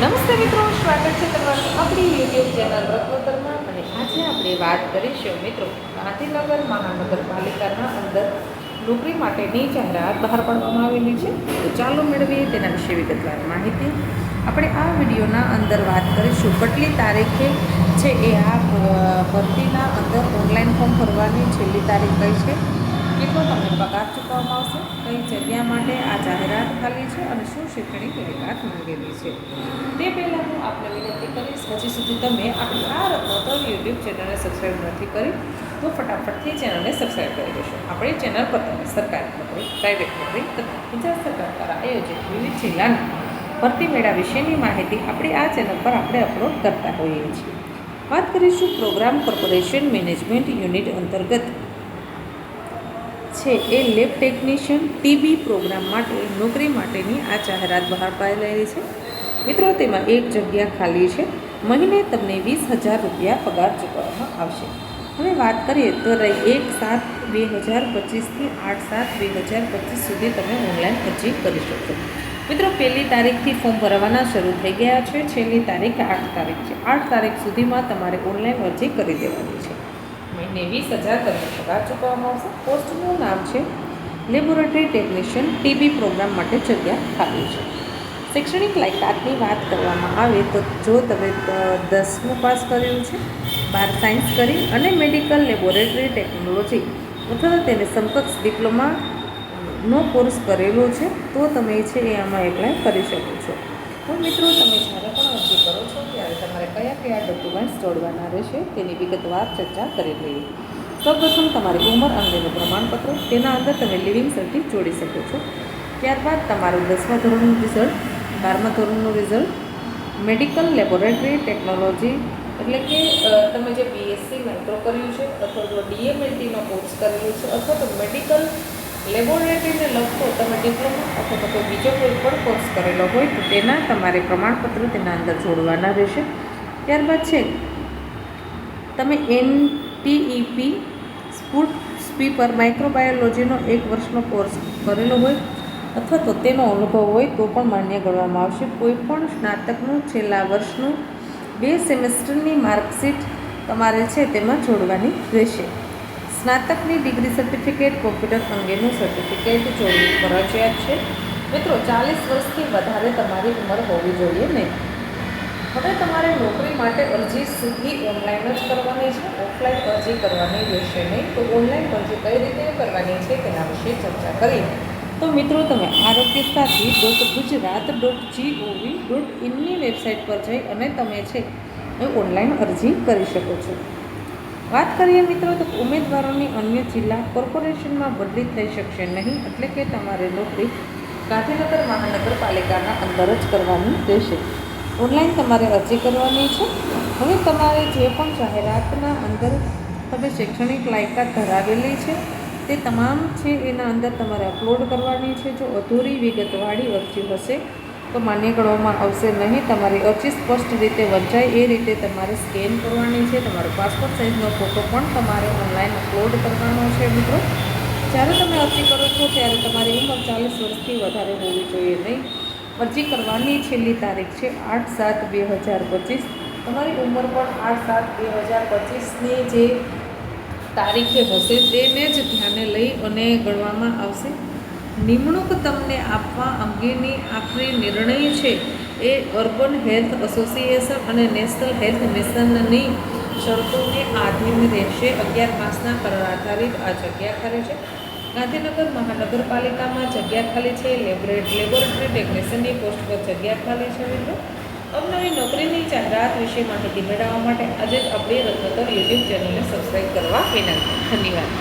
નમસ્તે મિત્રો, સ્વાગત છે તમારું આપણી યુટ્યુબ ચેનલ રત્નોત્તરમાં. અને આજે આપણે વાત કરીશું મિત્રો ગાંધીનગર મહાનગરપાલિકાના અંદર નોકરી માટેની જાહેરાત બહાર પાડવામાં આવેલી છે. તો ચાલો મેળવીએ તેના વિશે વિગતવાર માહિતી. આપણે આ વિડીયોના અંદર વાત કરીશું કેટલી તારીખે છે એ આ ભરતીના અંદર ઓનલાઈન ફોર્મ ભરવાની છેલ્લી તારીખ કઈ છે, કેટલો તમને પગાર ચૂકવવામાં આવશે, કઈ જગ્યા માટે આ જાહેરાત ખાલી છે અને શું શૈક્ષણિક લાયકાત માંગેલી છે. તે પહેલાં હું આપને વિનંતી કરીશ, હજી સુધી તમે આપણી આ રત્નોત્તર યુટ્યુબ ચેનલને સબસ્ક્રાઈબ નથી કરી તો ફટાફટથી ચેનલને સબસ્ક્રાઈબ કરી દેશો. આપણી ચેનલ પર તમે સરકારી નોકરી, પ્રાઇવેટ નોકરી તથા બીજા સરકાર દ્વારા આયોજિત વિવિધ જિલ્લાના ભરતી મેળા વિશેની માહિતી આપણી આ ચેનલ પર આપણે અપલોડ કરતા હોઈએ છીએ. વાત કરીશું પ્રોગ્રામ કોર્પોરેશન મેનેજમેન્ટ યુનિટ અંતર્ગત છે એ લેબ ટેકનિશિયન ટીબી પ્રોગ્રામ માટે નોકરી માટેની આ જાહેરાત બહાર પાડેલી છે. મિત્રો, તેમાં એક જગ્યા ખાલી છે. મહિને તમને 20,000 રૂપિયા પગાર ચૂકવવામાં આવશે. હવે વાત કરીએ તો 1/7/2025થી 8/7/2025 સુધી તમે ઓનલાઈન અરજી કરી શકશો. મિત્રો, પહેલી તારીખથી ફોર્મ ભરવાના શરૂ થઈ ગયા છે. છેલ્લી તારીખ 8 તારીખ છે. 8 તારીખ સુધીમાં તમારે ઓનલાઈન અરજી કરી દેવાની છે. મહિને 20,000 તમને પગાર ચૂકવવામાં આવશે. પોસ્ટનું નામ છે લેબોરેટરી ટેકનિશિયન ટીબી પ્રોગ્રામ માટે જગ્યા ખાલી છે. શૈક્ષણિક લાયકાતની વાત કરવામાં આવે તો જો તમે 10મું પાસ કર્યું છે, 12 સાયન્સ કરી અને મેડિકલ લેબોરેટરી ટેકનોલોજી અથવા તેને સમકક્ષ ડિપ્લોમાનો કોર્સ કરેલો છે તો તમે છે એ આમાં એપ્લાય કરી શકો છો. તો મિત્રો, તમે જ્યારે પણ અરજી કરો છો ત્યારે તમારે કયા ડોક્યુમેન્ટ્સ જોડવાના રહેશે તેની વિગતવાર ચર્ચા કરી લઈએ. સૌપ્રથમ તમારી ઉંમર અંગેનું પ્રમાણપત્ર, તેના અંદર તમે લિવિંગ સર્ટિ જોડી શકો છો. ત્યારબાદ તમારું 10મા ધોરણનું રિઝલ્ટ, 12મા ધોરણનું રિઝલ્ટ, મેડિકલ લેબોરેટરી ટેકનોલોજી એટલે કે તમે જે બીએસસી માઇક્રો કર્યું છે અથવા તો ડીએમએલટીનો કોર્સ કરેલો છે અથવા તો મેડિકલ લેબોરેટરીને લગતો તમે ડિપ્લોમા અથવા તો કોઈ બીજો કોઈ પણ કોર્સ કરેલો હોય તો તેના તમારે પ્રમાણપત્ર તેના અંદર જોડવાના રહેશે. ત્યારબાદ છે તમે NTEP ફૂડ સ્પીપર માઇક્રોબાયોલોજીનો 1 વર્ષનો કોર્સ કરેલો હોય અથવા તો તેનો અનુભવ હોય તો પણ માન્ય ગણવામાં આવશે. કોઈપણ સ્નાતકનું છેલ્લા વર્ષનું 2 સેમેસ્ટરની માર્કશીટ તમારે છે તેમાં જોડવાની રહેશે. સ્નાતકની ડિગ્રી સર્ટિફિકેટ, કોમ્પ્યુટર અંગેનું સર્ટિફિકેટ જોડવું ફરજિયાત છે. મિત્રો, 40 વર્ષથી વધારે તમારી ઉંમર હોવી જોઈએ નહીં. હવે તમારે નોકરી માટે અરજી સીધી ઓનલાઈન જ કરવાની છે, ઓફલાઈન અરજી કરવાની રહેશે નહીં. તો ઓનલાઈન અરજી કઈ રીતે કરવાની છે તેના વિશે ચર્ચા કરીએ. તો મિત્રો, તમે aarogyasathi.gujarat.gov.in વેબસાઇટ પર જઈ અને તમે છે એ ઓનલાઈન અરજી કરી શકો છો. વાત કરીએ મિત્રો તો ઉમેદવારોની અન્ય જિલ્લા કોર્પોરેશનમાં બદલી થઈ શકશે નહીં, એટલે કે તમારે નોકરી ગાંધીનગર મહાનગરપાલિકાના અંદર જ કરવાની રહેશે. ઓનલાઈન તમારે અરજી કરવાની છે. હવે તમારે જે પણ જાહેરાતના અંદર તમે શૈક્ષણિક લાયકાત ધરાવેલી છે તે તમામ છે એના અંદર તમારે અપલોડ કરવાની છે. જો અધૂરી વિગતવાળી અરજી હશે તો માન્ય ગણવામાં આવશે નહીં. તમારી અરજી સ્પષ્ટ રીતે વંચાય એ રીતે તમારે સ્કેન કરવાની છે. તમારો પાસપોર્ટ સાઇઝનો ફોટો પણ તમારે ઓનલાઈન અપલોડ કરવાનો છે. મિત્રો, જ્યારે તમે અરજી કરો છો ત્યારે તમારી ઉંમર 40 વર્ષથી વધારે હોવી જોઈએ નહીં. અરજી કરવાની છેલ્લી તારીખ છે 8/7/2025. તમારી ઉંમર પણ 8/7/2025ની જે તારીખે હશે તેને જ ધ્યાને લઈ અને ગણવામાં આવશે. નિમણૂક તમને આપવા અંગેની આખરી નિર્ણય છે એ અર્બન હેલ્થ એસોસિએશન અને નેશનલ હેલ્થ મિશનની શરતોને આધીન રહેશે. 11 માસના કરાર આધારિત આ જગ્યા ખાલી છે. ગાંધીનગર મહાનગરપાલિકામાં જગ્યા ખાલી છે. લેબોરેટરી ટેકનિશિયનની પોસ્ટ પર જગ્યા ખાલી છે. મિત્રો, અવનવી નોકરીની જાહેરાત વિશે માહિતી મેળવવા માટે આજે જ આપણી રત્નોત્તર યુટ્યુબ ચેનલને સબસ્ક્રાઈબ કરવા વિનંતી. ધન્યવાદ.